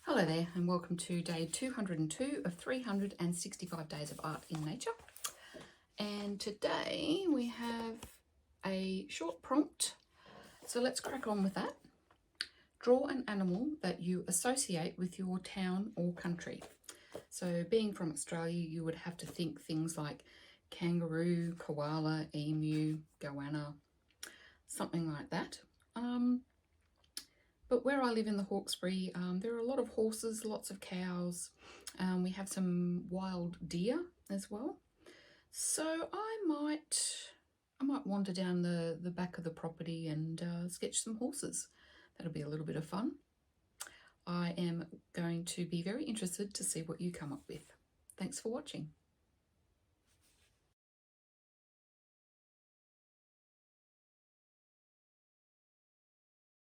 Hello there and welcome to day 202 of 365 days of art in nature. And today we have a short prompt, so let's crack on with that. Draw an animal that you associate with your town or country. So being from Australia, you would have to think things like kangaroo, koala, emu, goanna, something like that. But where I live in the Hawkesbury, there are a lot of horses, lots of cows. We have some wild deer as well. So I might wander down the back of the property and sketch some horses. That'll be a little bit of fun. I am going to be very interested to see what you come up with. Thanks for watching.